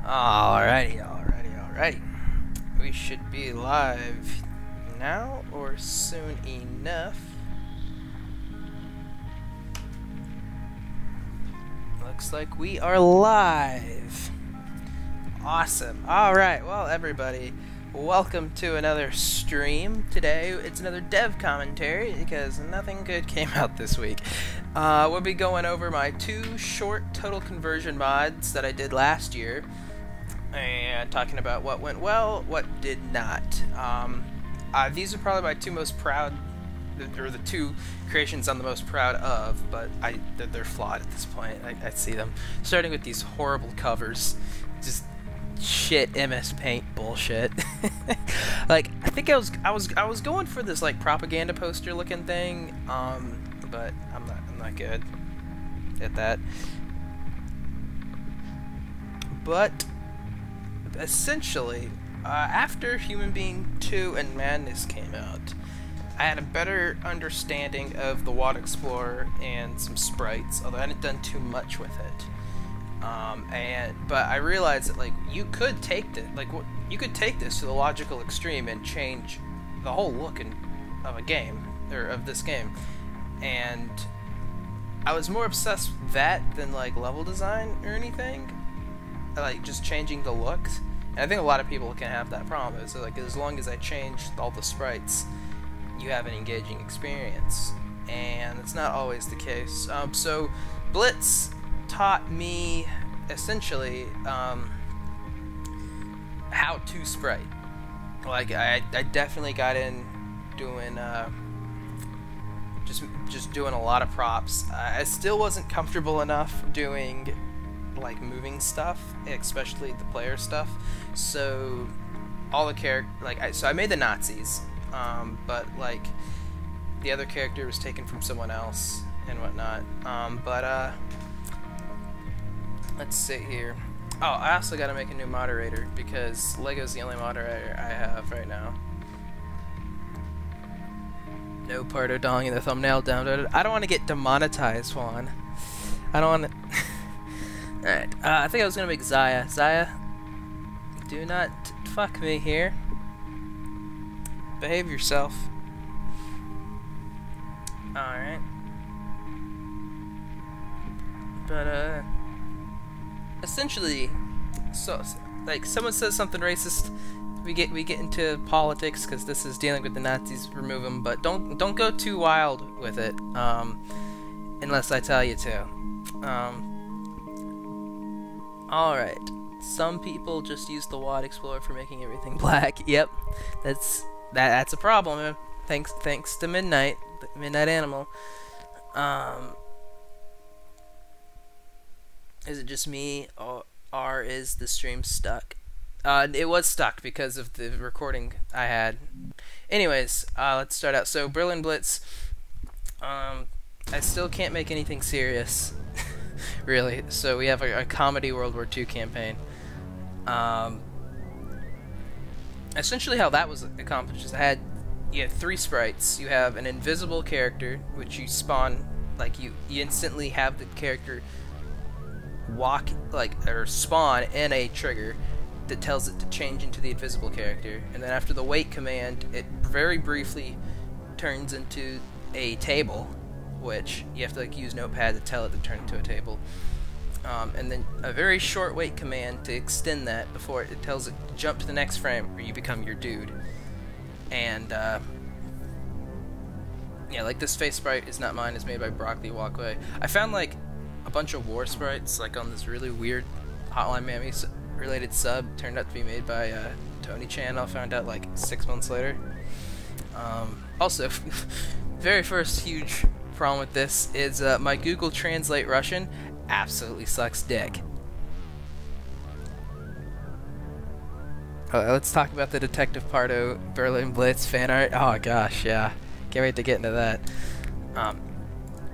Alrighty. We should be live now or soon enough. Looks like we are live. Awesome. Alright, well everybody, welcome to another stream. Today it's another dev commentary because nothing good came out this week. We'll be going over my 2 short total conversion mods that I did last year and talking about what went well, what did not. These are probably my 2 most proud, or the 2 creations I'm the most proud of, but they're flawed at this point. I see them. Starting with these horrible covers. Just shit MS Paint bullshit. Like, I think I was going for this like propaganda poster looking thing, but I'm not good at that. But essentially, after Human Being 2 and Madness came out, I had a better understanding of the WAD Explorer and some sprites, although I hadn't done too much with it. But I realized that like you could take this, to the logical extreme and change the whole look of a game, or of this game. And I was more obsessed with that than like level design or anything, like just changing the looks. And I think a lot of people can have that problem. So like as long as I change all the sprites, you have an engaging experience, and it's not always the case. So Blitz taught me essentially how to sprite. Like I definitely got in doing just doing a lot of props. I still wasn't comfortable enough doing like moving stuff, especially the player stuff. So all the so I made the Nazis, but like the other character was taken from someone else and whatnot. Let's see here. Oh, I also got to make a new moderator because Lego's the only moderator I have right now. No Pardo Dong in the thumbnail down. I don't want to get demonetized, Juan. I don't want to. Alright, I think I was going to make Zaya. Zaya, do not fuck me here. Behave yourself. Alright. But, essentially, so like someone says something racist, we get into politics because this is dealing with the Nazis. Remove them, but don't go too wild with it, unless I tell you to. All right. Some people just use the WAD Explorer for making everything black. Yep, that's a problem. Thanks to Midnight Animal. Is it just me, or is the stream stuck? It was stuck because of the recording I had. Anyways, let's start out. So, Berlin Blitz, I still can't make anything serious, really. So we have a comedy World War II campaign. Essentially how that was accomplished is you have 3 sprites. You have an invisible character, which you spawn, like you instantly have the character walk, or spawn in a trigger that tells it to change into the invisible character, and then after the wait command, it very briefly turns into a table, which you have to like use Notepad to tell it to turn into a table, and then a very short wait command to extend that before it tells it to jump to the next frame where you become your dude. And yeah, like this face sprite is not mine, it's made by Broccoli Walkway. I found like a bunch of war sprites like on this really weird Hotline Miami related sub, turned out to be made by Tony Chan. I found out like 6 months later. Also, very first huge problem with this is my Google Translate Russian absolutely sucks dick. Let's talk about the Detective Pardo Berlin Blitz fan art. Oh gosh, yeah, can't wait to get into that.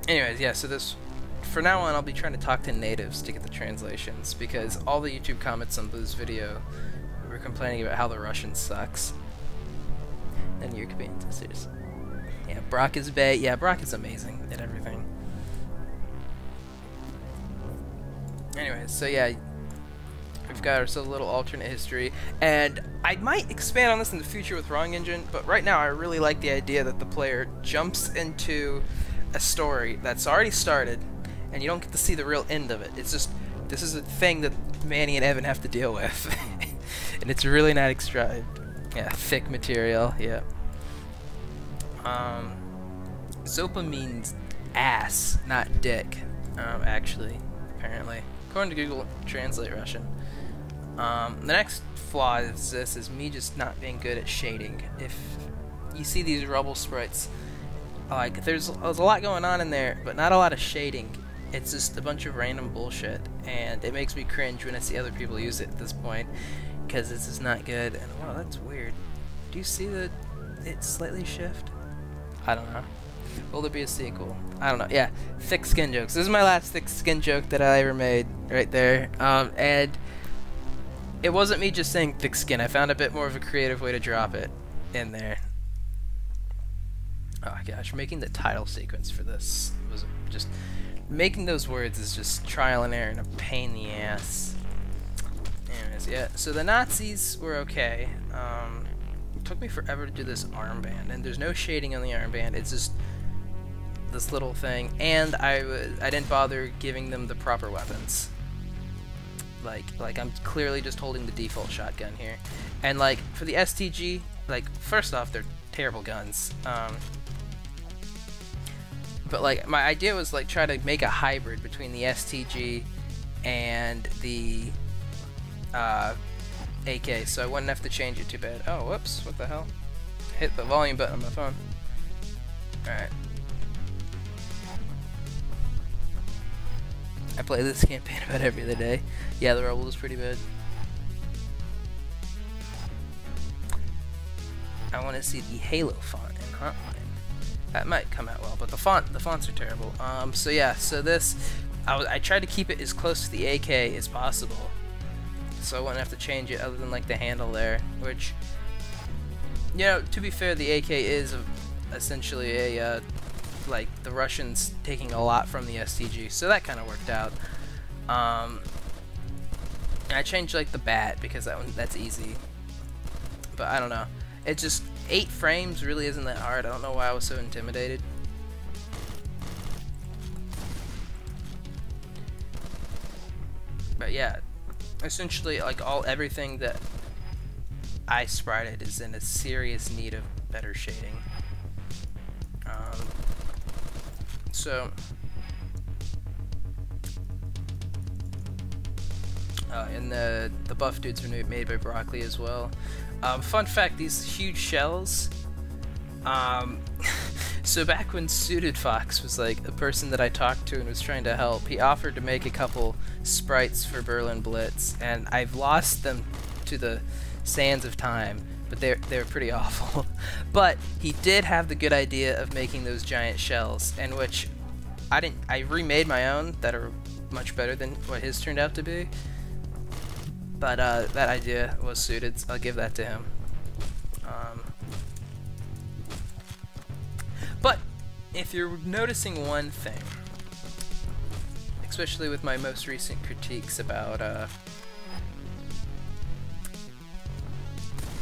Anyways, yeah, so this, for now on, I'll be trying to talk to natives to get the translations, because all the YouTube comments on Blue's video were complaining about how the Russian sucks. And you're being serious. Yeah, Brock is Yeah, Brock is amazing at everything. Anyways, so yeah, we've got ourselves a little alternate history, and I might expand on this in the future with Wrong Engine, but right now I really like the idea that the player jumps into a story that's already started, and you don't get to see the real end of it. It's just, this is a thing that Manny and Evan have to deal with, and it's really not extracted. Yeah, thick material, yeah. Zopa means ass, not dick, actually, apparently. According to Google Translate Russian. The next flaw is this, is me just not being good at shading. If you see these rubble sprites, like, there's a lot going on in there, but not a lot of shading. It's just a bunch of random bullshit, and it makes me cringe when I see other people use it at this point, because this is not good. And wow, that's weird. Do you see that it slightly shift? I don't know. Will there be a sequel? I don't know. Yeah, thick skin jokes. This is my last thick skin joke that I ever made, right there. And it wasn't me just saying thick skin. I found a bit more of a creative way to drop it in there. Oh gosh, making the title sequence for this was just... Making those words is just trial and error and a pain in the ass. Anyways, yeah, so the Nazis were okay. It took me forever to do this armband, and there's no shading on the armband, it's just this little thing, and I didn't bother giving them the proper weapons. Like I'm clearly just holding the default shotgun here. And like, for the STG, like, first off, they're terrible guns. But like, my idea was like try to make a hybrid between the STG and the AK, so I wouldn't have to change it too bad. Oh, whoops, what the hell? Hit the volume button on my phone. Alright. I play this campaign about every other day. Yeah, the Rebel is pretty bad. I want to see the Halo font in Hotline. That might come out well, but the fonts are terrible. So yeah, so this, I tried to keep it as close to the AK as possible, so I wouldn't have to change it other than like the handle there, which, you know, to be fair, the AK is essentially a, like, the Russians taking a lot from the STG, so that kind of worked out. And I changed like the bat because that's easy, but I don't know. It just, 8 frames really isn't that hard. I don't know why I was so intimidated. But yeah, essentially like everything that I sprited is in a serious need of better shading. And the buff dudes were made by Broccoli as well. Fun fact, these huge shells, so back when Suited Fox was like a person that I talked to and was trying to help, he offered to make a couple sprites for Berlin Blitz, and I've lost them to the sands of time, but they're pretty awful. But he did have the good idea of making those giant shells, and which I remade my own that are much better than what his turned out to be. But that idea was suited, so I'll give that to him. But if you're noticing one thing, especially with my most recent critiques about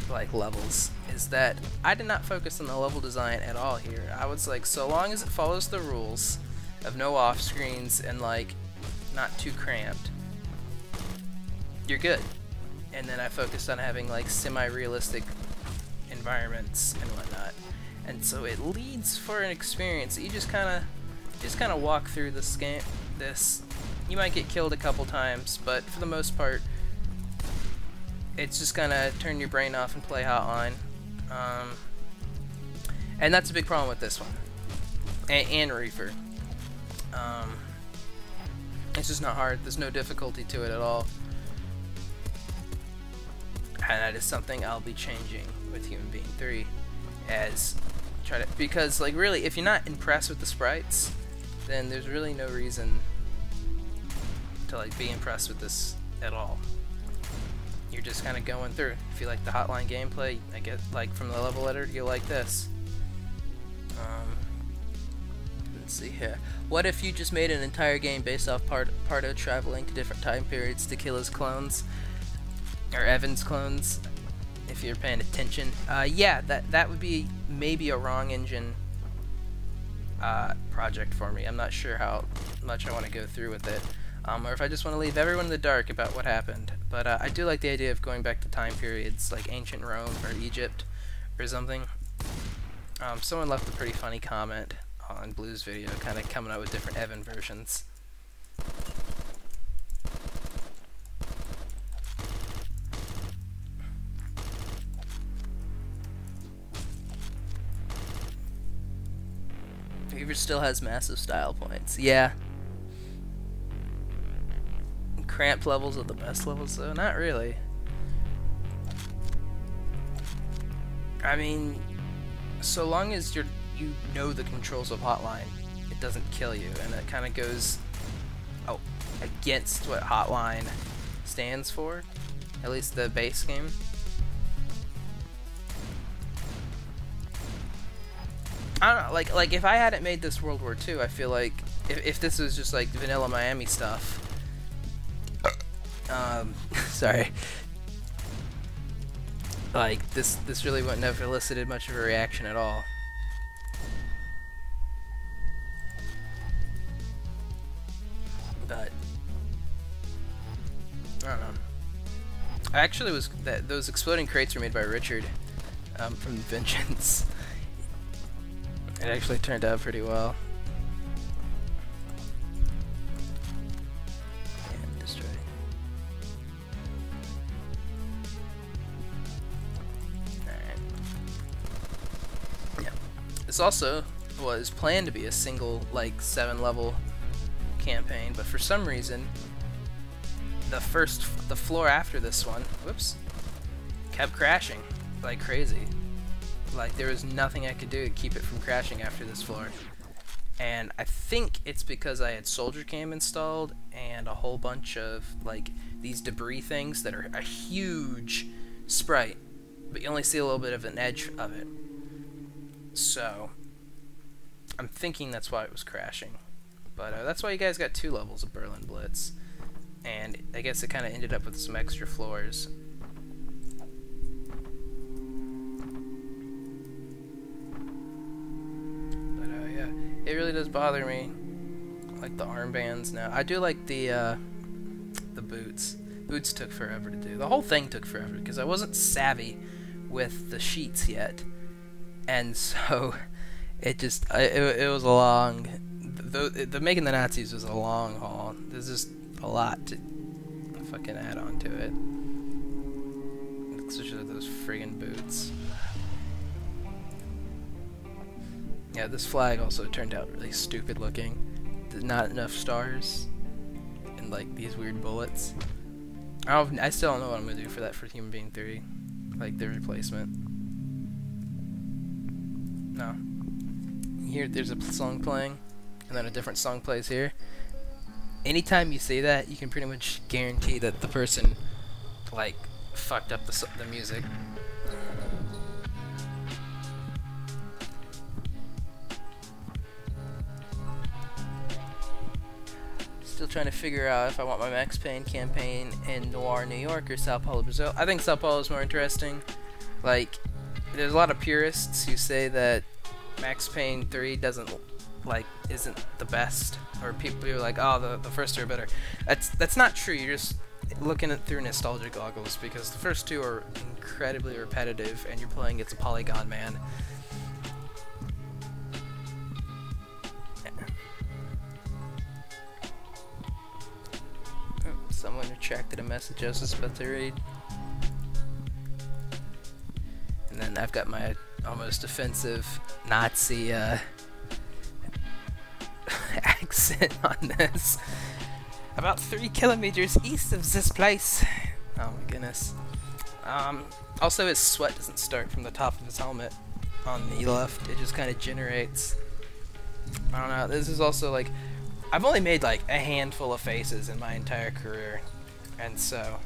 like levels, is that I did not focus on the level design at all here. I was like, so long as it follows the rules of no off screens and like not too cramped, you're good. And then I focused on having like semi-realistic environments and whatnot, and so it leads for an experience that you just kind of walk through this game. You might get killed a couple times, but for the most part, it's just gonna turn your brain off and play Hotline. And that's a big problem with this one, and Reefer. It's just not hard. There's no difficulty to it at all. And that is something I'll be changing with Human Being 3, because like really, if you're not impressed with the sprites, then there's really no reason to like be impressed with this at all. You're just kind of going through. If you like the Hotline gameplay, I get like from the level editor, you'll like this. see here. What if you just made an entire game based off Pardo traveling to different time periods to kill his clones? Or Evan's clones, if you're paying attention. Yeah, that would be maybe a wrong engine project for me. I'm not sure how much I want to go through with it. Or if I just want to leave everyone in the dark about what happened. But I do like the idea of going back to time periods like ancient Rome or Egypt or something. Someone left a pretty funny comment on Blue's video, kind of coming up with different Evan versions. Reefer still has massive style points. Yeah. Cramped levels are the best levels, though? Not really. I mean, so long as you know the controls of Hotline, it doesn't kill you, and it kind of goes against what Hotline stands for, at least the base game. I don't know, like if I hadn't made this World War II, I feel like if this was just like vanilla Miami stuff, sorry, like this really wouldn't have elicited much of a reaction at all. But I don't know. I actually was those exploding crates were made by Richard from Vengeance. It actually turned out pretty well. And destroy. Alright. Yeah. This also was planned to be a single, like, 7-level campaign, but for some reason, the floor after this one, whoops, kept crashing like crazy. Like, there was nothing I could do to keep it from crashing after this floor. And I think it's because I had Soldier Cam installed and a whole bunch of, like, these debris things that are a huge sprite, but you only see a little bit of an edge of it. So, I'm thinking that's why it was crashing. But that's why you guys got 2 levels of Berlin Blitz. And I guess it kind of ended up with some extra floors. It really does bother me, like the armbands now. I do like the boots. Boots took forever to do. The whole thing took forever because I wasn't savvy with the sheets yet, and so it just it was a long. The making the Nazis was a long haul. There's just a lot to fucking add on to it, especially those friggin' boots. Yeah, this flag also turned out really stupid looking. There's not enough stars and like these weird bullets. I still don't know what I'm gonna do for that for Human Being 3, like the replacement. No. Here, there's a song playing, and then a different song plays here. Anytime you see that, you can pretty much guarantee that the person like fucked up the music. Still trying to figure out if I want my Max Payne campaign in Noir, New York or Sao Paulo, Brazil. I think Sao Paulo is more interesting. Like, there's a lot of purists who say that Max Payne 3 isn't the best, or people who are like, oh, the first 2 are better. That's not true. You're just looking at through nostalgia goggles, because the first 2 are incredibly repetitive, and you're playing it's a Polygon Man. Someone retracted a message I was just about to read. And then I've got my almost offensive Nazi accent on this. About 3 kilometers east of this place. Oh my goodness. Also, his sweat doesn't start from the top of his helmet on the left. It just kind of generates. I don't know. This is also like, I've only made like a handful of faces in my entire career, and so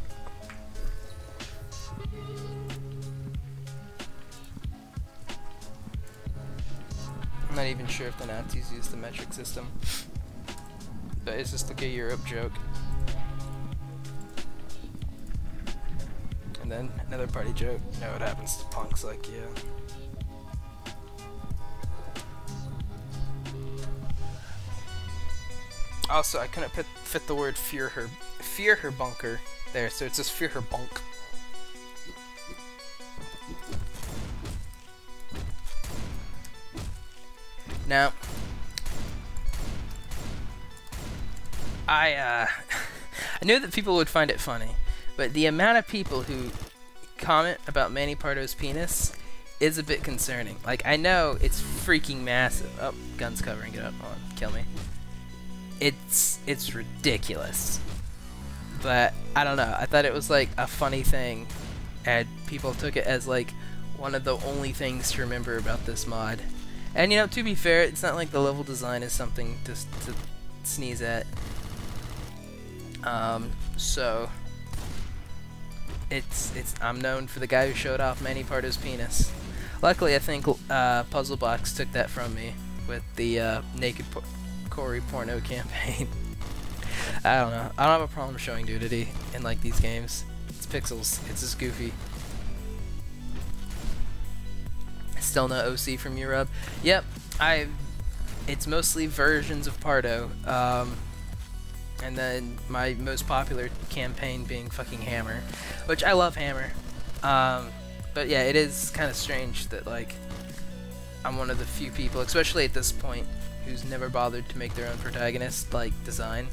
I'm not even sure if the Nazis used the metric system. But it's just like a Europe joke. And then another party joke. You know what happens to punks like you. Also, I couldn't fit the word fear her bunker there, so it's just fear her bunk. Now, I knew that people would find it funny, but the amount of people who comment about Manny Pardo's penis is a bit concerning. Like, I know it's freaking massive. Oh, gun's covering it up. Hold on, kill me. It's ridiculous. But I don't know. I thought it was like a funny thing, and people took it as like one of the only things to remember about this mod. And you know, to be fair, it's not like the level design is something to sneeze at. So I'm known for the guy who showed off Manny Pardo's penis. Luckily, I think Puzzle Box took that from me with the naked Corey porno campaign. I don't know. I don't have a problem showing nudity in like these games. It's pixels. It's just goofy. Still no OC from Europe. Yep. It's mostly versions of Pardo. And then my most popular campaign being fucking Hammer, which I love Hammer. But yeah, it is kind of strange that like I'm one of the few people, especially at this point, who's never bothered to make their own protagonist like design.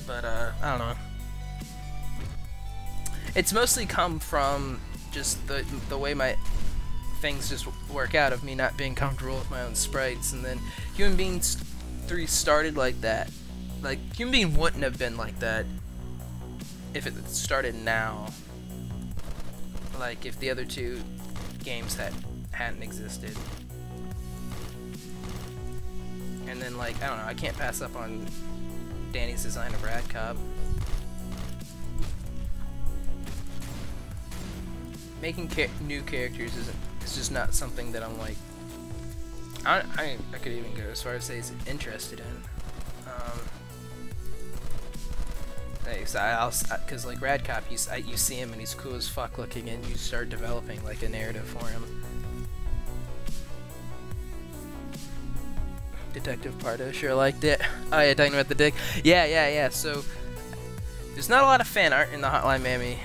But I don't know. It's mostly come from just the way my things just work out, of me not being comfortable with my own sprites, and then Human Beings 3 started like that. Like, Human Being wouldn't have been like that if it started now. Like, if the other two games hadn't existed. And then, like, I don't know, I can't pass up on Danny's design of Rad Cobb. Making new characters is just not something that I'm like. I could even go as far as say is interested in. Because like Rad Cop, you see him and he's cool as fuck looking, and you start developing like a narrative for him. Detective Pardo sure liked it. Oh yeah, talking about the dick. Yeah. So there's not a lot of fan art in the Hotline Miami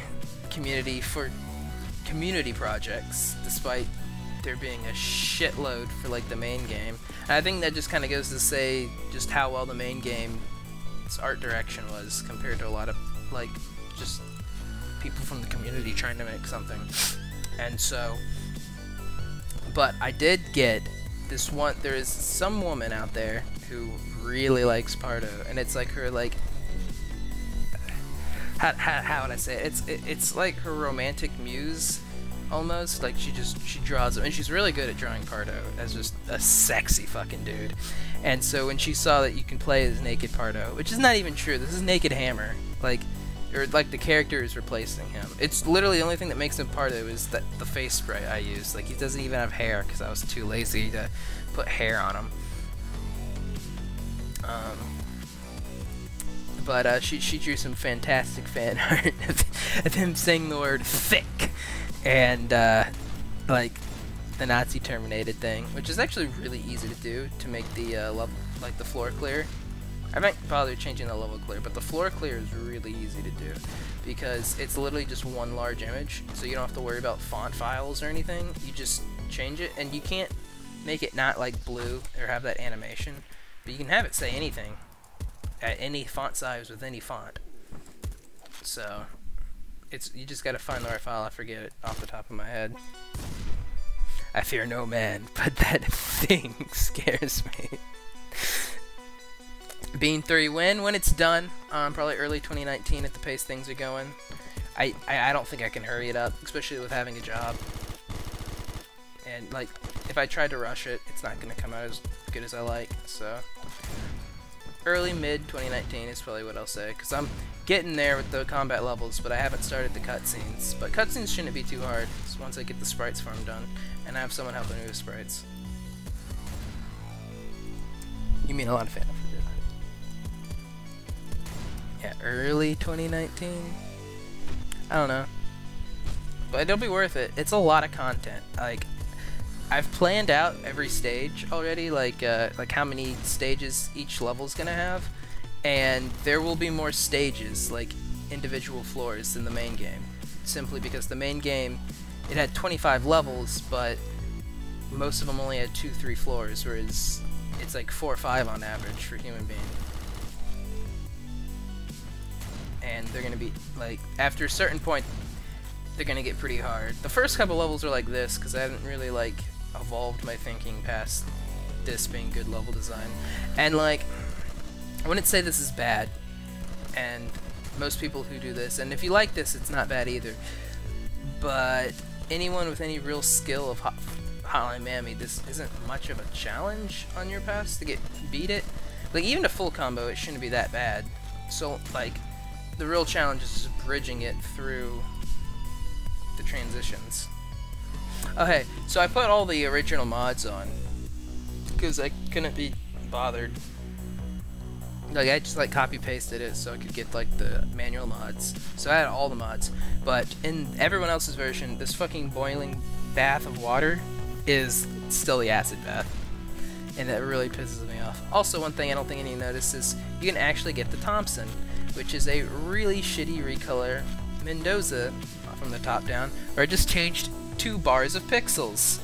community for community projects, despite there being a shitload for like the main game. And I think that just kind of goes to say just how well the main game's art direction was compared to a lot of like just people from the community trying to make something. And so, but I did get this one. There is some woman out there who really likes Pardo, and it's like her like how would I say it? It's like her romantic muse, almost. Like she draws it, and she's really good at drawing Pardo as just a sexy fucking dude. And so when she saw that you can play as Naked Pardo, which is not even true, this is Naked Hammer, like, or like the character is replacing him. It's literally the only thing that makes him Pardo is that the face spray I use. Like, he doesn't even have hair because I was too lazy to put hair on him. But she drew some fantastic fan art of him saying the word thick, and like the Nazi terminated thing, which is actually really easy to do to make the like the floor clear. I might bother changing the level clear, but the floor clear is really easy to do because it's literally just one large image, so you don't have to worry about font files or anything. You just change it, and you can't make it not like blue or have that animation, but you can have it say anything at any font size with any font. So you just gotta find the right file. I forget it off the top of my head. I fear no man, but that thing scares me. Bean 3 when it's done, probably early 2019 at the pace things are going. I don't think I can hurry it up, especially with having a job. And like, if I tried to rush it, it's not gonna come out as good as I like. So early mid 2019 is probably what I'll say, because I'm getting there with the combat levels, but I haven't started the cutscenes. But cutscenes shouldn't be too hard once I get the sprites farm done, and I have someone helping me with sprites. You mean a lot of fan for doing that? Yeah, early 2019. I don't know, but it'll be worth it. It's a lot of content. Like, I've planned out every stage already, like how many stages each level's gonna have, and there will be more stages, like individual floors, than the main game. Simply because the main game, it had 25 levels, but most of them only had 2-3 floors, whereas it's like 4 or 5 on average for human being. And they're gonna be like, after a certain point, they're gonna get pretty hard. The first couple levels are like this because I haven't really like evolved my thinking past this being good level design. And like, I wouldn't say this is bad, and most people who do this, and if you like this, it's not bad either, but anyone with any real skill of Hotline Miami, this isn't much of a challenge on your pass to beat it. Like, even a full combo, it shouldn't be that bad. So like, the real challenge is just bridging it through the transitions. Oh hey, so I put all the original mods on because I couldn't be bothered. Like, I just like copy pasted it so I could get like the manual mods. So I had all the mods, but in everyone else's version, this fucking boiling bath of water is still the acid bath, and that really pisses me off. Also, one thing I don't think any noticed is you can actually get the Thompson, which is a really shitty recolor Mendoza from the top down, where I just changed 2 bars of pixels.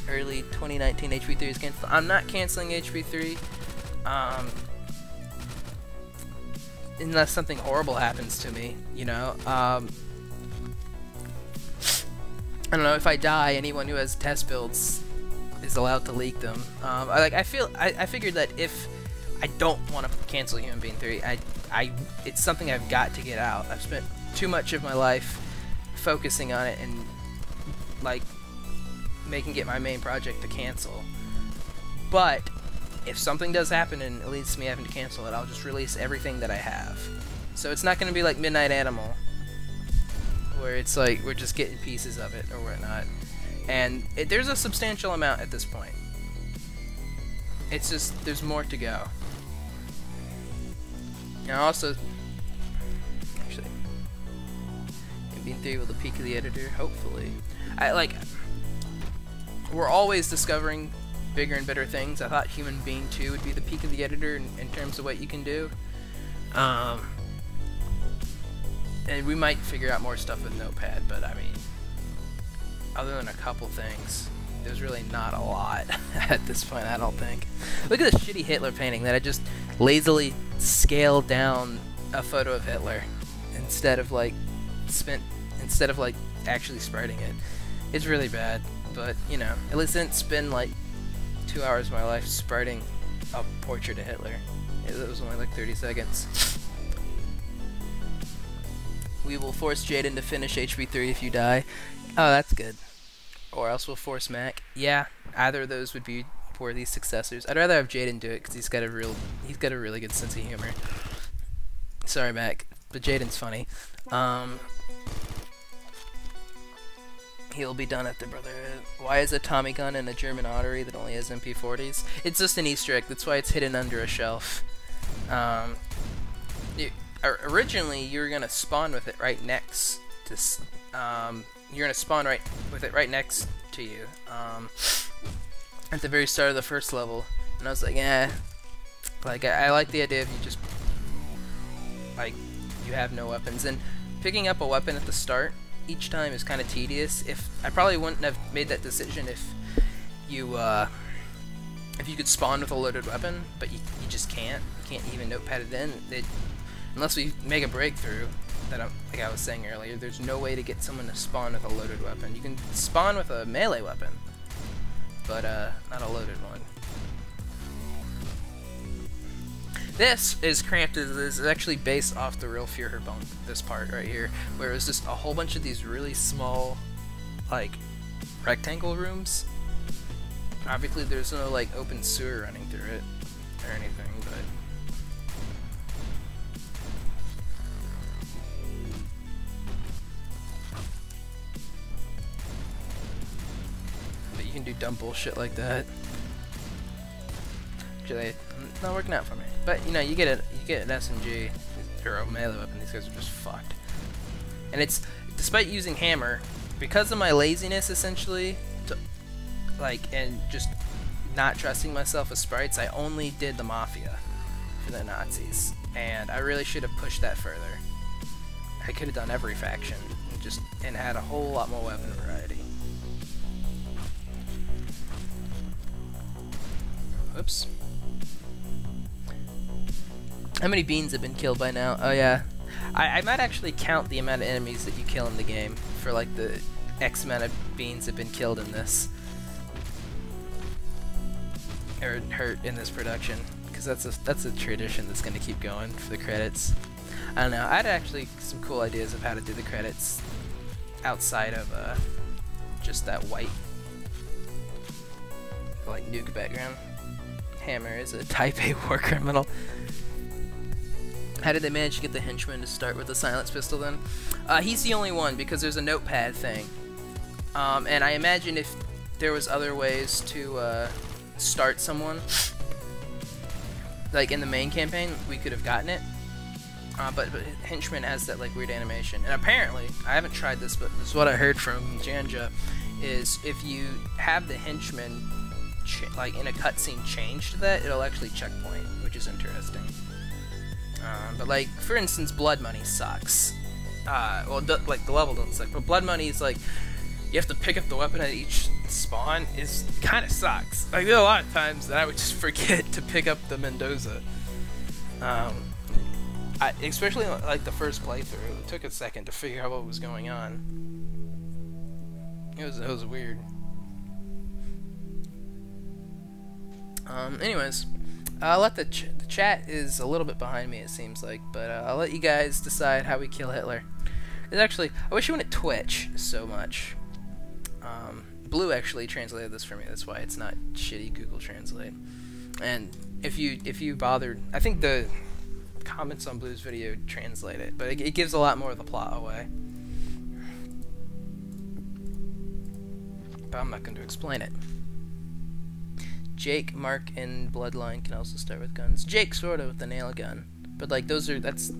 Early 2019 HP3 is canceled. I'm not canceling HP3 unless something horrible happens to me, you know. I don't know, if I die, anyone who has test builds is allowed to leak them. I figured that if I don't want to cancel Human Being 3, it's something I've got to get out. I've spent too much of my life focusing on it and like making it my main project to cancel. But if something does happen and it leads to me having to cancel it, I'll just release everything that I have. So it's not going to be like Midnight Animal, where it's like we're just getting pieces of it or whatnot. And there's a substantial amount at this point. It's just, there's more to go. Now also, actually, Being 3 will the peak of the editor, hopefully. We're always discovering bigger and better things. I thought Human Being 2 would be the peak of the editor in terms of what you can do. And we might figure out more stuff with Notepad, but I mean, other than a couple things, there's really not a lot at this point, I don't think. Look at this shitty Hitler painting that I just lazily scaled down a photo of Hitler instead of actually spriting it. It's really bad, but you know, at least I didn't spend like 2 hours of my life spriting a portrait of Hitler. It was only like 30 seconds. We will force Jaden to finish HB3 if you die. Oh, that's good. Or else we'll force Mac. Yeah, either of those would be worthy successors. I'd rather have Jaden do it because he's got a really good sense of humor. Sorry, Mac, but Jaden's funny. He'll be done after Brotherhood. Why is a Tommy gun in a German artery that only has MP40s? It's just an Easter egg. That's why it's hidden under a shelf. Originally, you were gonna spawn with it right next to. You're gonna spawn with it right next to you. At the very start of the first level, and I was like, eh. Like, I like the idea of you just you have no weapons, and picking up a weapon at the start each time is kind of tedious. I probably wouldn't have made that decision if you could spawn with a loaded weapon, but you just can't. You can't even notepad it in. Unless we make a breakthrough, like I was saying earlier, there's no way to get someone to spawn with a loaded weapon. You can spawn with a melee weapon, but not a loaded one. This is cramped. This is actually based off the real Führerbunk, this part right here, where it was just a whole bunch of these really small, like, rectangle rooms. Obviously, there's no, like, open sewer running through it. or anything, but you can do dumb bullshit like that. Actually, it's not working out for me. But you know, you get an SMG or a melee weapon. These guys are just fucked. And it's despite using hammer, because of my laziness, essentially, and just not trusting myself with sprites, I only did the Mafia for the Nazis, and I really should have pushed that further. I could have done every faction and had a whole lot more weapon variety. Oops. How many beans have been killed by now? Oh yeah. I might actually count the amount of enemies that you kill in the game for like the X amount of beans have been killed in this. Or hurt in this production. Because that's a tradition that's going to keep going for the credits. I don't know. I had actually some cool ideas of how to do the credits outside of just that white like nuke background. Hammer is a Type A war criminal. How did they manage to get the henchman to start with the silence pistol then? He's the only one because there's a notepad thing. And I imagine if there was other ways to start someone, like in the main campaign, we could have gotten it. But henchman has that like weird animation. And apparently, I haven't tried this, but this is what I heard from Janja, is if you have the henchman like in a cutscene change to that, it'll actually checkpoint, which is interesting. But like, for instance, blood money sucks. Well, like the level doesn't suck, but blood money is like you have to pick up the weapon at each spawn. Is kind of sucks. Like there are a lot of times that I would just forget to pick up the Mendoza. Especially like the first playthrough, it took a second to figure out what was going on. It was weird. Anyways. I'll let the chat is a little bit behind me, it seems like, but I'll let you guys decide how we kill Hitler. It's actually, I wish you went at Twitch so much. Blue actually translated this for me, that's why it's not shitty Google Translate. And if you bothered, I think the comments on Blue's video translate it, but it gives a lot more of the plot away. But I'm not going to explain it. Jake, Mark, and Bloodline can also start with guns. Jake sort of with the nail gun, but like that's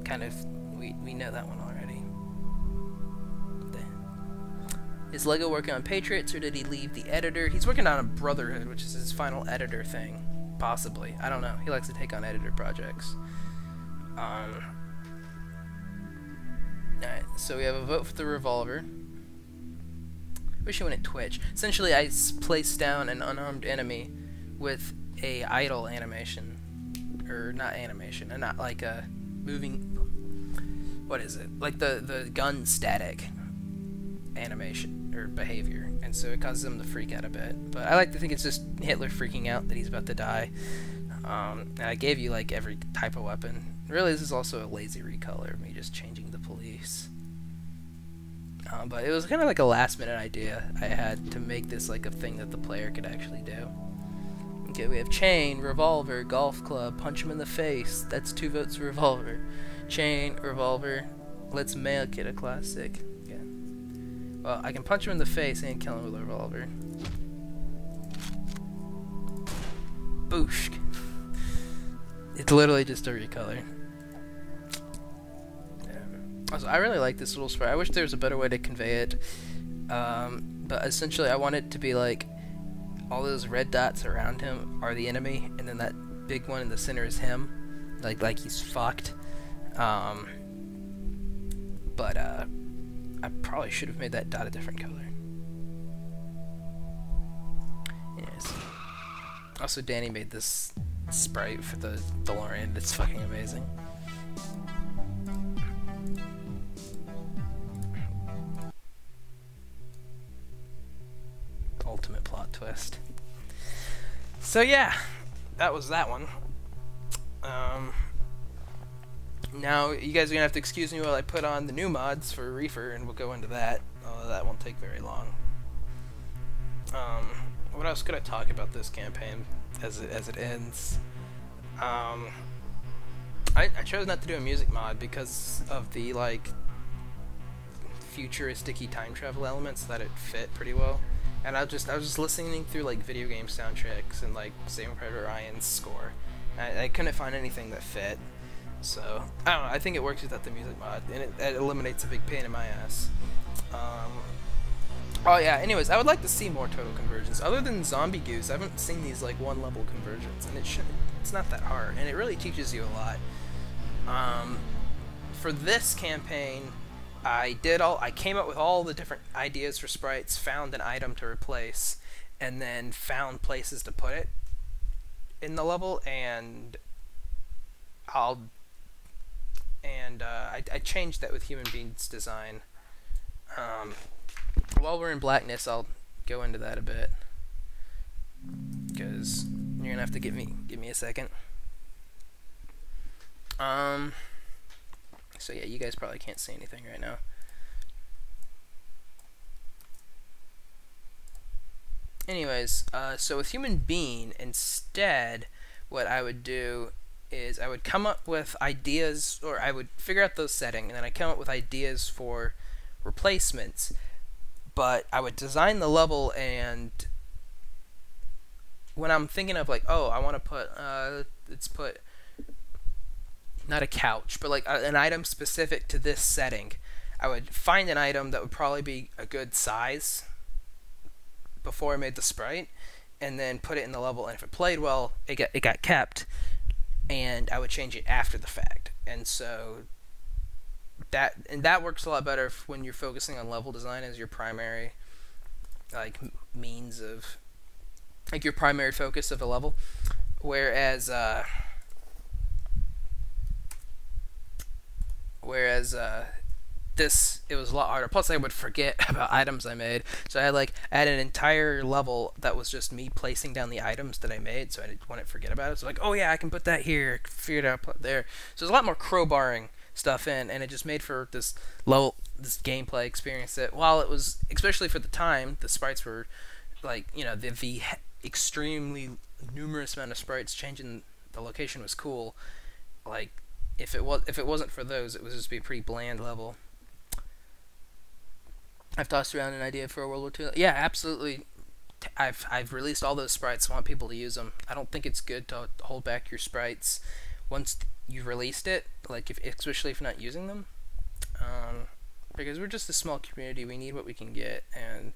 kind of we know that one already. Is Lego working on Patriots, or did he leave the editor? He's working on a Brotherhood, which is his final editor thing, possibly. I don't know. He likes to take on editor projects. Alright, so we have a vote for the revolver. Wish you went at Twitch. Essentially, I place down an unarmed enemy with a idle animation, or not animation, and not like a moving. What is it? Like the gun static animation or behavior, and so it causes them to freak out a bit. But I like to think it's just Hitler freaking out that he's about to die. And I gave you like every type of weapon. Really, this is also a lazy recolor of me just changing the police. But it was kind of like a last-minute idea I had to make this like a thing that the player could actually do. Okay, we have chain, revolver, golf club, punch him in the face. That's 2 votes for revolver. Chain, revolver. Let's make it a classic. Yeah. Well, I can punch him in the face and kill him with a revolver. Boosh. It's literally just a recolor. Also, I really like this little sprite. I wish there was a better way to convey it. But essentially, I want it to be like all those red dots around him are the enemy, and then that big one in the center is him, like he's fucked. But I probably should have made that dot a different color. Yes. Also, Danny made this sprite for the DeLorean. It's fucking amazing. Ultimate plot twist. So yeah, that was that one. Now you guys are gonna have to excuse me while I put on the new mods for Reefer, and we'll go into that. That won't take very long. what else could I talk about this campaign as it ends? I chose not to do a music mod because of the like futuristic-y time travel elements that it fit pretty well. And I was just listening through like video game soundtracks and like Saving Private Ryan's score. I couldn't find anything that fit. So I don't know. I think it works without the music mod, and it eliminates a big pain in my ass. Oh yeah. Anyways, I would like to see more total conversions. Other than Zombie Goose, I haven't seen these like one-level conversions, and it's not that hard, and it really teaches you a lot. For this campaign, I came up with all the different ideas for sprites, found an item to replace, and then found places to put it in the level, and I changed that with Human Beings design. While we're in Blackness, I'll go into that a bit, because you're gonna have to give me a second. So yeah, you guys probably can't see anything right now. Anyways, so with Human Being, instead, what I would do is I would come up with ideas, or I would figure out those settings, and then I come up with ideas for replacements. But I would design the level, and when I'm thinking of like, oh, I want to put, let's put not a couch, but like an item specific to this setting, I would find an item that would probably be a good size before I made the sprite, and then put it in the level, and if it played well, it got kept, and I would change it after the fact. And so that works a lot better when you're focusing on level design as your primary like means of like your primary focus of a level, whereas this, it was a lot harder. Plus, I would forget about items I made, so I had an entire level that was just me placing down the items that I made, so I wouldn't forget about it. So like, oh yeah, I can put that here, figure it out, put it there. So there's a lot more crowbarring stuff in, and it just made for this gameplay experience that, while it was, especially for the time, the sprites were like, you know, the extremely numerous amount of sprites changing the location was cool. Like, if it wasn't for those, it would just be a pretty bland level. I've tossed around an idea for a World War II. Yeah, absolutely. I've released all those sprites. I want people to use them. I don't think it's good to hold back your sprites once you've released it, like especially if you're not using them, because we're just a small community. We need what we can get, and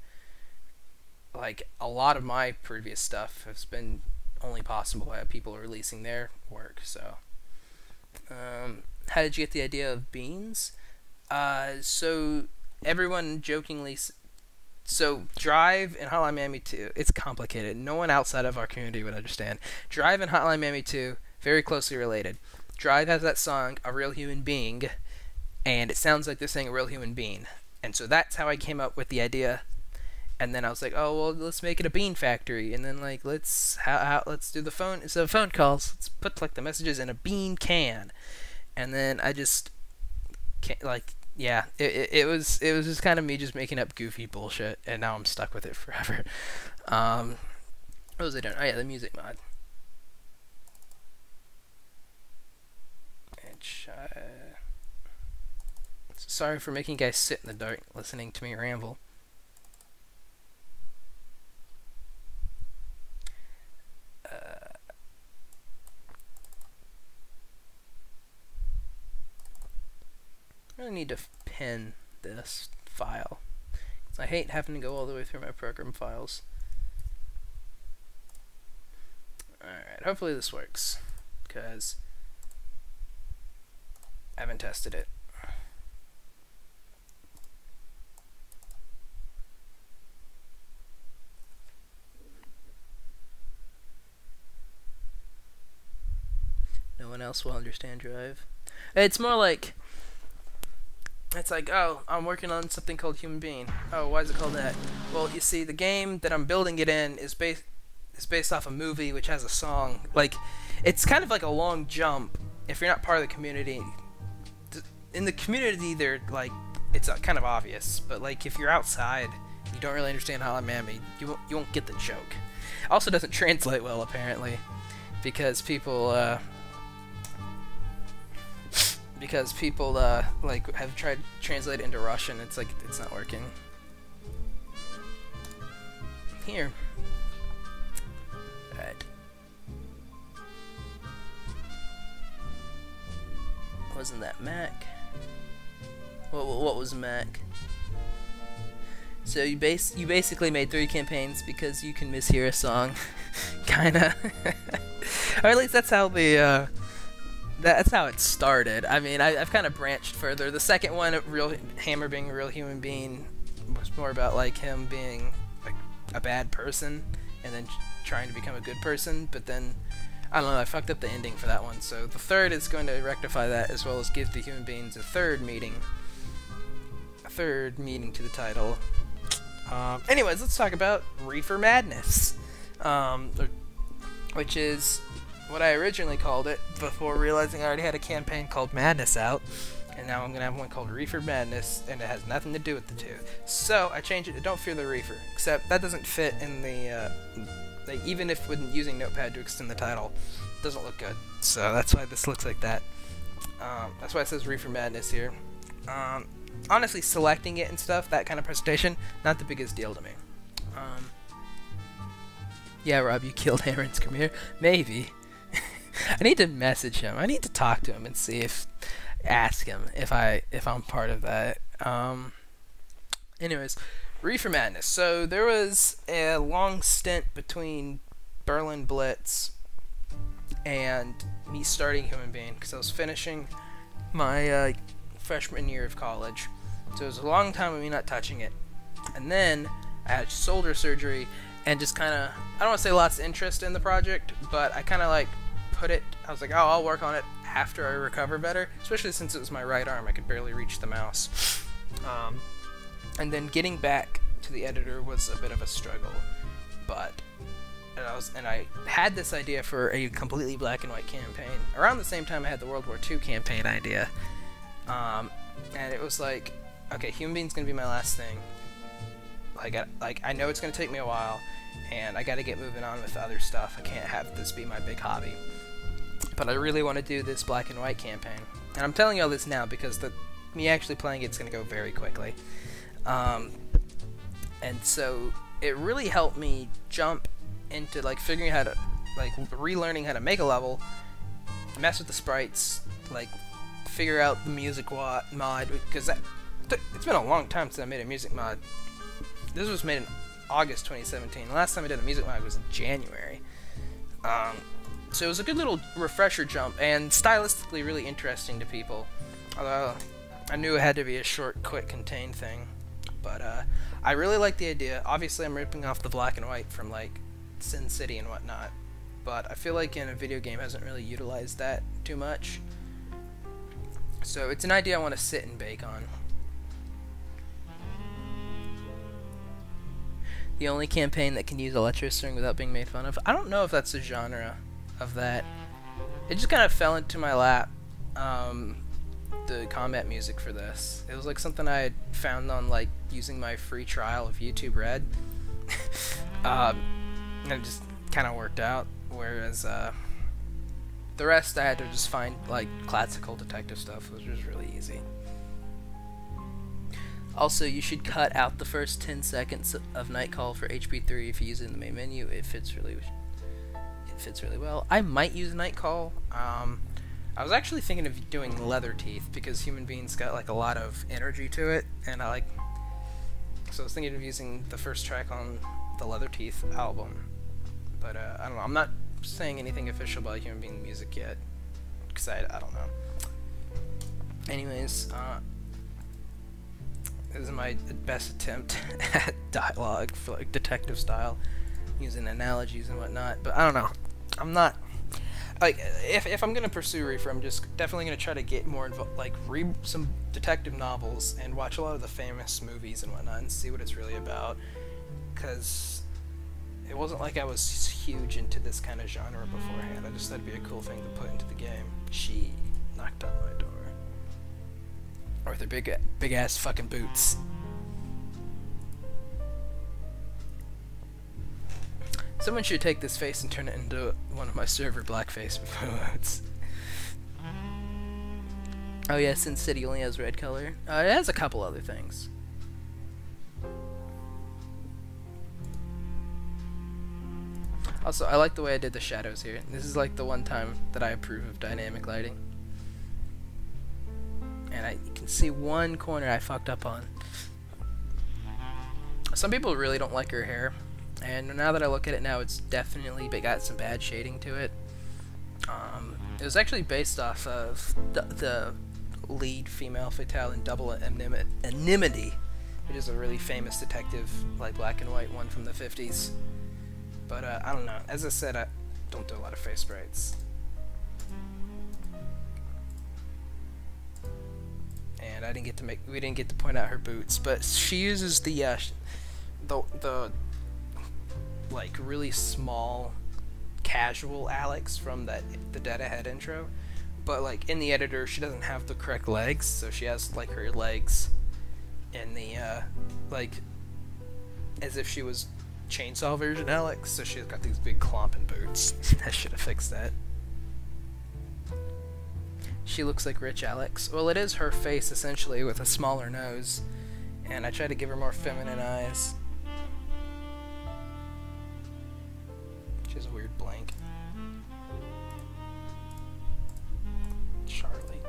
like a lot of my previous stuff has been only possible by people releasing their work. So how did you get the idea of beans? So everyone jokingly, so Drive and Hotline Miami 2, it's complicated. No one outside of our community would understand. Drive and Hotline Miami 2, very closely related. Drive has that song, A Real Human Being, and it sounds like they're saying a real human being. And so that's how I came up with the idea. And then I was like, oh, well, let's make it a bean factory. And then, like, let's do the phone, instead of phone calls, let's put, like, the messages in a bean can. And then I just, like, yeah, it was just kind of me just making up goofy bullshit, and now I'm stuck with it forever. What was I doing? Oh, yeah, the music mod. Sorry for making you guys sit in the dark listening to me ramble. I really need to pin this file. I hate having to go all the way through my program files. Alright, hopefully this works, because I haven't tested it. No one else will understand Drive. It's more like, it's like, oh, I'm working on something called Human Being. Oh, why is it called that? Well, you see, the game that I'm building it in is based off a movie which has a song. Like, it's kind of like a long jump if you're not part of the community. In the community, they're like, it's kind of obvious, but like if you're outside, you don't really understand Hotline Miami, you won't get the joke. Also doesn't translate well, apparently, because people like have tried to translate it into Russian. It's like it's not working. Here. Alright. Wasn't that Mac? What was Mac? So you basically made 3 campaigns because you can mishear a song, kinda. Or at least that's how the that's how it started. I mean, I've kind of branched further. The second one, Hammer being a real human being, was more about like him being like a bad person and then trying to become a good person. But then I don't know, I fucked up the ending for that one. So the third is going to rectify that, as well as give the human beings a third meaning to the title. Anyways, let's talk about Reefer Madness, which is what I originally called it before realizing I already had a campaign called Madness out, and now I'm gonna have one called Reefer Madness, and it has nothing to do with the two. So I changed it to Don't Fear the Reefer, except that doesn't fit in the like, even if when using Notepad to extend the title, it doesn't look good. So that's why this looks like that. That's why it says Reefer Madness here. Honestly, selecting it and stuff, that kind of presentation, not the biggest deal to me. Yeah, Rob, you killed Aaron's Premiere? Maybe. I need to message him. I need to talk to him and ask him if I'm part of that. Anyways, Reefer Madness. So there was a long stint between Berlin Blitz and me starting Human Being, because I was finishing my freshman year of college. So it was a long time of me not touching it. And then I had shoulder surgery and just kind of, I don't want to say lots of interest in the project, but I kind of like I was like, oh, I'll work on it after I recover better, especially since it was my right arm. I could barely reach the mouse. And then getting back to the editor was a bit of a struggle, but I had this idea for a completely black and white campaign around the same time I had the World War II campaign idea. And it was like, okay, Human Being's gonna be my last thing. I know it's gonna take me a while, and I gotta get moving on with other stuff. I can't have this be my big hobby. But I really want to do this black and white campaign. And I'm telling you all this now because me actually playing it's gonna go very quickly. And so it really helped me jump into like figuring how to, like, relearning how to make a level, mess with the sprites, like figure out the music mod, because it's been a long time since I made a music mod. This was made in August 2017. The last time I did a music mod was in January. So it was a good little refresher jump, and stylistically really interesting to people. Although I knew it had to be a short, quick, contained thing. But I really like the idea. Obviously, I'm ripping off the black and white from like Sin City and whatnot. But I feel like in a video game hasn't really utilized that too much. So it's an idea I want to sit and bake on. The only campaign that can use electro-string without being made fun of. I don't know if that's the genre of that. It just kind of fell into my lap, the combat music for this. It was like something I had found on like using my free trial of YouTube Red. And it just kind of worked out, whereas the rest I had to just find like classical detective stuff, which was really easy. Also, you should cut out the first 10 seconds of Nightcall for HP3 if you use it in the main menu. It fits really well. I might use Nightcall. I was actually thinking of doing Leather Teeth because Human Being's got like a lot of energy to it, and so I was thinking of using the first track on the Leather Teeth album. But I don't know. I'm not saying anything official about Human Being music yet, because I don't know. Anyways, this is my best attempt at dialogue for like detective style, using analogies and whatnot. But I don't know. I'm not like, if I'm gonna pursue Reefer, I'm just definitely gonna try to get more involved, like read some detective novels and watch a lot of the famous movies and whatnot, and see what it's really about. Because it wasn't like I was huge into this kind of genre beforehand. I just thought it'd be a cool thing to put into the game. She knocked on my door. Or with her big ass fucking boots. Someone should take this face and turn it into one of my server blackface modes. Oh yeah, Sin City only has red color. It has a couple other things. Also, I like the way I did the shadows here. This is like the one time that I approve of dynamic lighting. And you can see one corner I fucked up on. Some people really don't like her hair. And now that I look at it now, it's definitely got some bad shading to it. It was actually based off of the lead female fatale in Double Indemnity, which is a really famous detective, like black and white one from the 50s. But I don't know. As I said, I don't do a lot of face sprites. And we didn't get to point out her boots, but she uses the like really small casual Alex from the Dead Ahead intro, but like in the editor she doesn't have the correct legs, so she has like her legs in the like as if she was chainsaw version Alex, so she's got these big clomping boots. I should have fixed that. She looks like rich Alex. Well, it is her face essentially with a smaller nose, and I try to give her more feminine eyes. She has a weird blank. Charlie.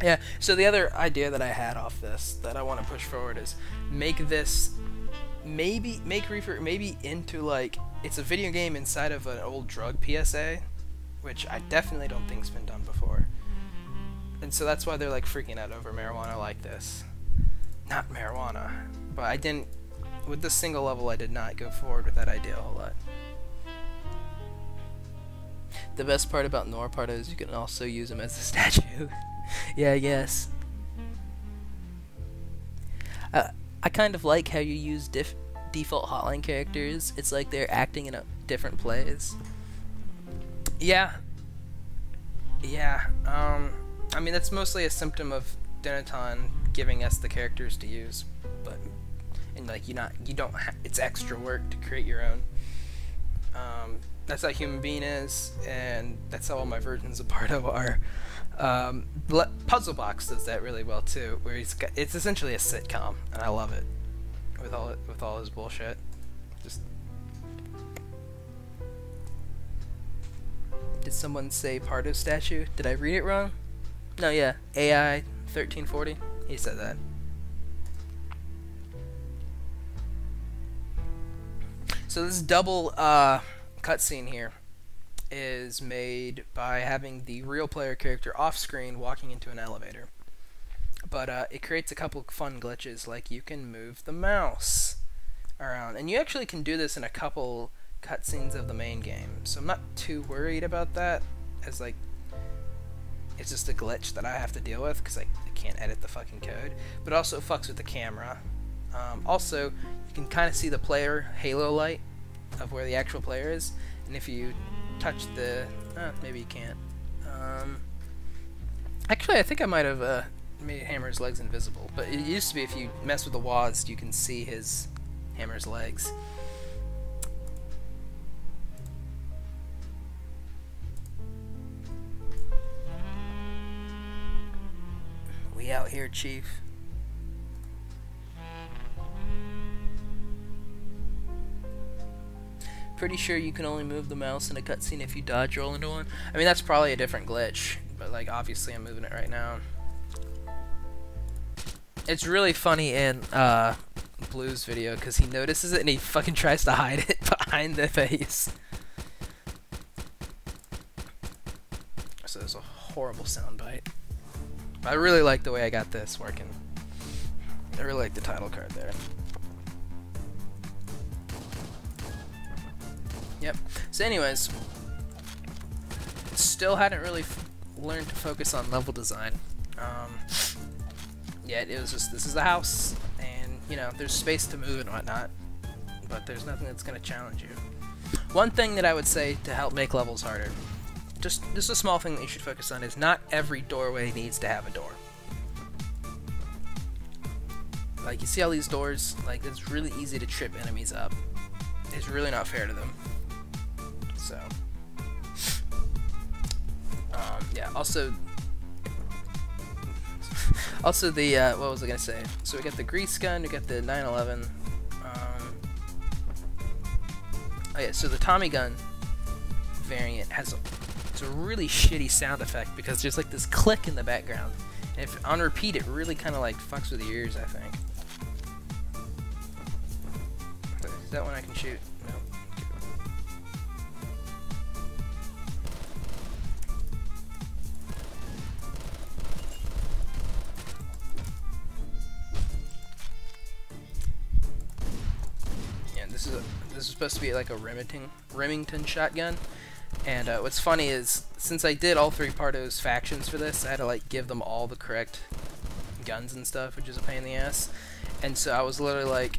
Yeah, so the other idea that I had off this that I want to push forward is make Reefer maybe into like, it's a video game inside of an old drug PSA, which I definitely don't think's been done before. And so that's why they're like freaking out over marijuana like this. Not marijuana. But I didn't, with this single level, I did not go forward with that idea a whole lot. The best part about Nor Parto is you can also use him as a statue. Yeah, I guess. I kind of like how you use default hotline characters. It's like they're acting in different plays. Yeah. Yeah. I mean, that's mostly a symptom of Denaton giving us the characters to use, but and like it's extra work to create your own. That's how Human Being is, and that's how all my versions of Parto are. Puzzle Box does that really well too, where it's essentially a sitcom, and I love it with all his bullshit. Just did someone say Parto statue? Did I read it wrong? No, yeah, AI 1340. He said that. So this double cutscene here is made by having the real player character off screen walking into an elevator. But it creates a couple of fun glitches, like you can move the mouse around, and you actually can do this in a couple cutscenes of the main game. So I'm not too worried about that, as like it's just a glitch that I have to deal with because I can't edit the fucking code. But it also fucks with the camera. Also, you can kind of see the player halo light of where the actual player is, and if you touch the maybe you can't. Actually, I think I might have made Hammer's legs invisible, but it used to be if you mess with the WASD you can see his Hammer's legs. We out here, Chief. Pretty sure you can only move the mouse in a cutscene if you dodge roll into one. I mean, that's probably a different glitch, but like obviously I'm moving it right now. It's really funny in Blue's video because he notices it and he fucking tries to hide it behind the face. So there's a horrible soundbite. I really like the way I got this working. I really like the title card there. Yep. So anyways, still hadn't really learned to focus on level design. Yeah, it was just, this is the house, and you know, there's space to move and whatnot, but there's nothing that's going to challenge you. One thing that I would say to help make levels harder, just a small thing that you should focus on, is not every doorway needs to have a door. Like, you see all these doors? Like, it's really easy to trip enemies up. It's really not fair to them. So, yeah, also the, what was I gonna say? So we got the grease gun, we got the 911, oh yeah, so the Tommy gun variant has it's a really shitty sound effect because there's like this click in the background. And if on repeat, it really kind of like fucks with your ears, I think. Is that one I can shoot? No. Yeah, this is supposed to be like a Remington shotgun. And what's funny is, since I did all 3 Pardo's factions for this, I had to like give them all the correct guns and stuff, which is a pain in the ass. And so I was literally like,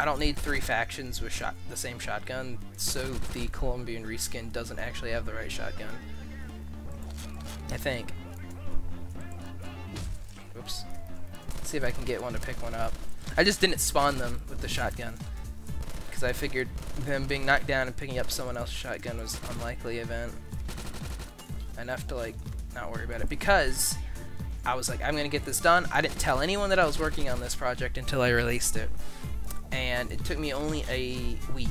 I don't need 3 factions with the same shotgun, so the Colombian reskin doesn't actually have the right shotgun. I think. Oops. Let's see if I can get one to pick one up. I just didn't spawn them with the shotgun, because I figured them being knocked down and picking up someone else's shotgun was an unlikely event. Enough to like not worry about it, because I was like, I'm gonna get this done. I didn't tell anyone that I was working on this project until I released it, and it took me only a week.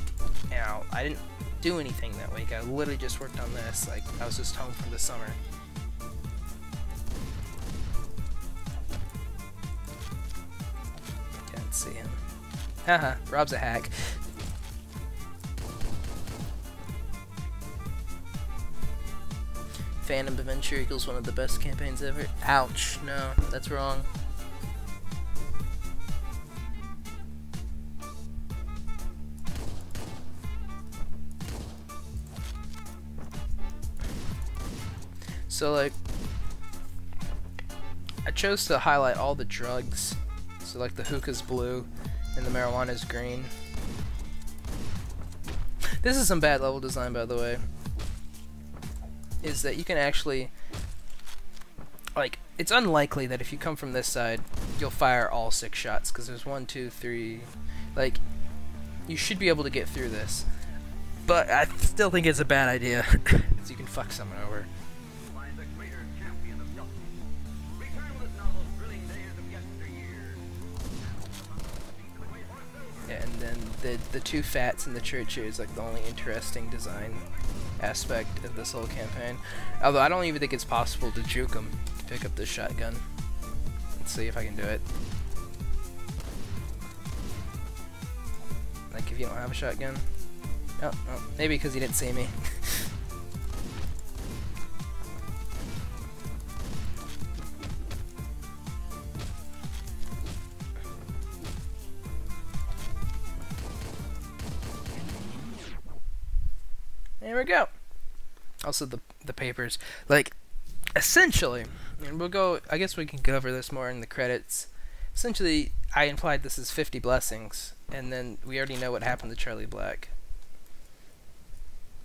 Now, I didn't do anything that week. I literally just worked on this. Like, I was just home from the summer. Can't see him. Haha, Rob's a hack. Phantom Adventure equals one of the best campaigns ever. Ouch, no, that's wrong. So, like, I chose to highlight all the drugs. So, like, the hookah's blue and the marijuana's green. This is some bad level design, by the way. Is that you can actually, like, it's unlikely that if you come from this side, you'll fire all 6 shots, because there's 1, 2, 3, like, you should be able to get through this. But I still think it's a bad idea, because you can fuck someone over. Yeah, and then the 2 fats in the church here is like the only interesting design aspect of this whole campaign. Although I don't even think it's possible to juke them to pick up this shotgun. Let's see if I can do it. Like, if you don't have a shotgun. Oh, maybe because he didn't see me. There we go. Also the papers, like, essentially, and we'll go, I guess we can cover this more in the credits. Essentially, I implied this is 50 blessings, and then we already know what happened to Charlie Black.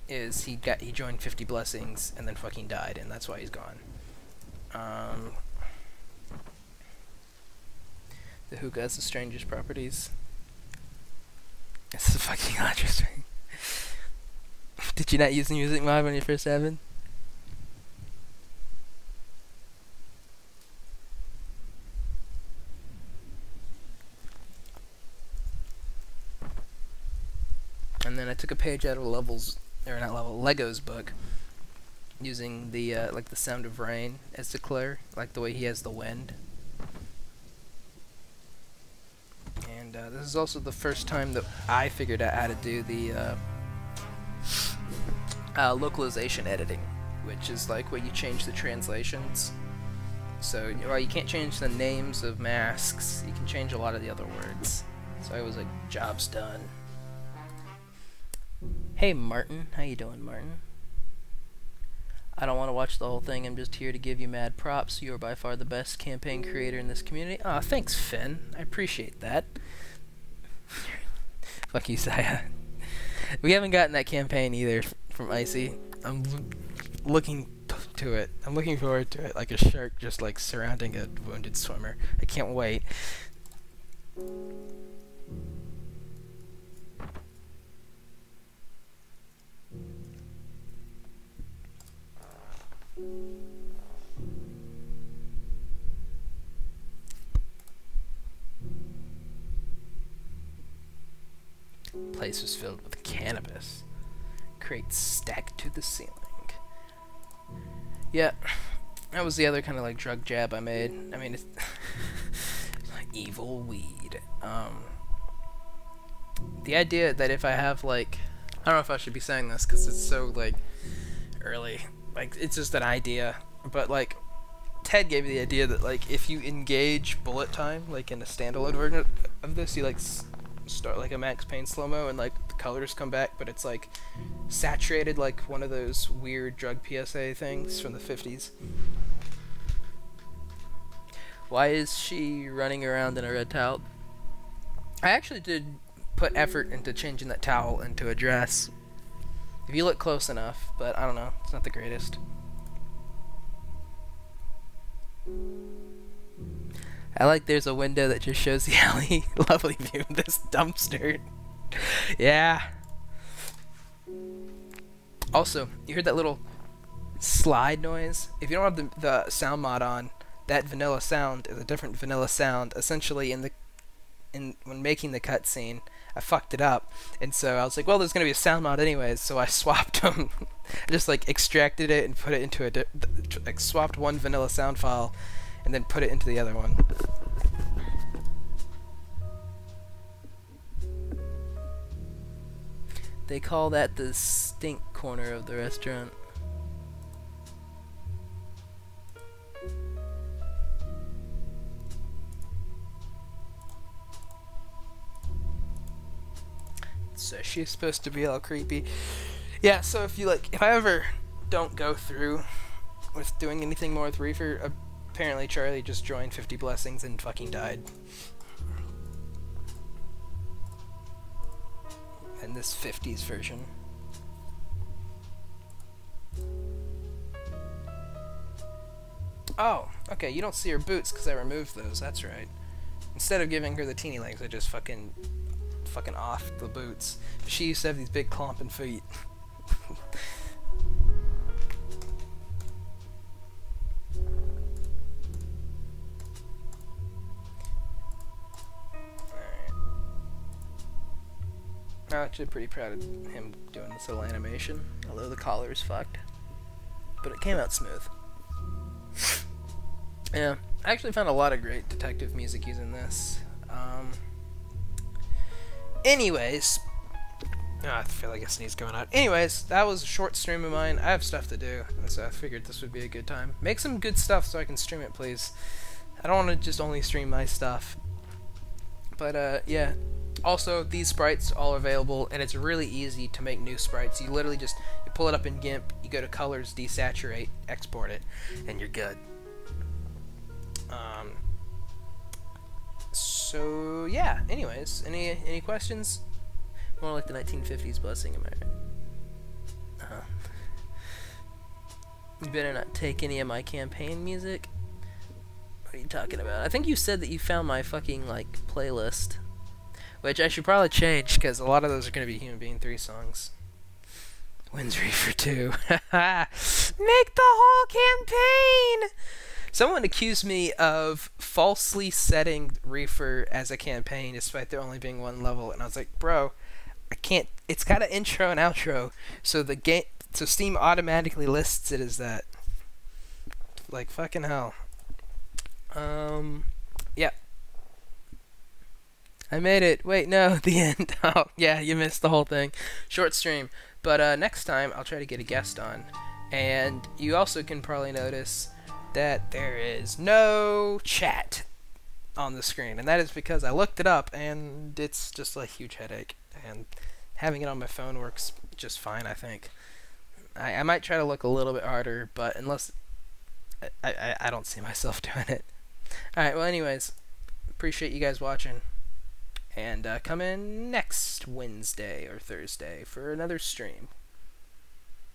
Is he joined 50 blessings and then fucking died, and that's why he's gone. The hookah has the strangest properties. This is fucking interesting. Did you not use the music mod when you first happened? And then I took a page out of Lego's book, using the like the sound of rain as declare, like the way he has the wind. And this is also the first time that I figured out how to do the localization editing, which is like where you change the translations. So while you can't change the names of masks, you can change a lot of the other words. So I was like, job's done. Hey Martin, how you doing, Martin? I don't want to watch the whole thing, I'm just here to give you mad props. You are by far the best campaign creator in this community. Aw, thanks Finn, I appreciate that. Fuck you, Saya. We haven't gotten that campaign either from Icy. I'm looking to it. I'm looking forward to it, like a shark just like surrounding a wounded swimmer. I can't wait. Place was filled with cannabis. Crates stacked to the ceiling. Yeah, that was the other kind of like drug jab I made. I mean, it's evil weed. The idea that if I have like, I don't know if I should be saying this because it's so like early. Like, it's just an idea, but like Ted gave me the idea that like if you engage bullet time like in a standalone version of this, you like start like a Max Payne slow-mo and like the colors come back, but it's like saturated like one of those weird drug PSA things from the 50s. Why is she running around in a red towel? I actually did put effort into changing that towel into a dress. If you look close enough, but I don't know, it's not the greatest. I like there's a window that just shows the alley. Lovely view of this dumpster. Yeah. Also, you heard that little slide noise? If you don't have the sound mod on, that vanilla sound is a different vanilla sound. Essentially, when making the cutscene, I fucked it up, and so I was like, well, there's gonna be a sound mod anyways, so I swapped them. I just like extracted it and put it into like swapped one vanilla sound file, and then put it into the other one. They call that the stink corner of the restaurant. So she's supposed to be all creepy. Yeah, so if I ever don't go through with doing anything more with Reefer, apparently Charlie just joined 50 Blessings and fucking died. In this 50s version. Oh, okay, you don't see her boots because I removed those, that's right. Instead of giving her the teeny legs, I just fucking off the boots. She used to have these big clomping feet. I'm actually pretty proud of him doing this little animation, although the collar is fucked. But it came out smooth. Yeah, I actually found a lot of great detective music using this. Anyways, I feel like I sneeze going out. Anyways, that was a short stream of mine. I have stuff to do, and so I figured this would be a good time. Make some good stuff so I can stream it, please. I don't want to just only stream my stuff. But, yeah. Also, these sprites are all available, and it's really easy to make new sprites. You literally just you pull it up in GIMP, you go to colors, desaturate, export it, and you're good. So yeah. Anyways, any questions? More like the 1950s blessing, am I right? You better not take any of my campaign music. What are you talking about? I think you said that you found my fucking like playlist. Which I should probably change, because a lot of those are going to be Human Being 3 songs. When's Reefer 2? Make the whole campaign! Someone accused me of falsely setting Reefer as a campaign, despite there only being one level, and I was like, bro, I can't, it's got an intro and outro, so so Steam automatically lists it as that. Like, fucking hell. Yeah. I made it. Wait, no, the end. Oh, yeah, you missed the whole thing. Short stream. But next time, I'll try to get a guest on. And you also can probably notice that there is no chat on the screen. And that is because I looked it up, and it's just a huge headache. And having it on my phone works just fine, I think. I might try to look a little bit harder, but unless... I don't see myself doing it. Alright, well, anyways, appreciate you guys watching. And come in next Wednesday or Thursday for another stream.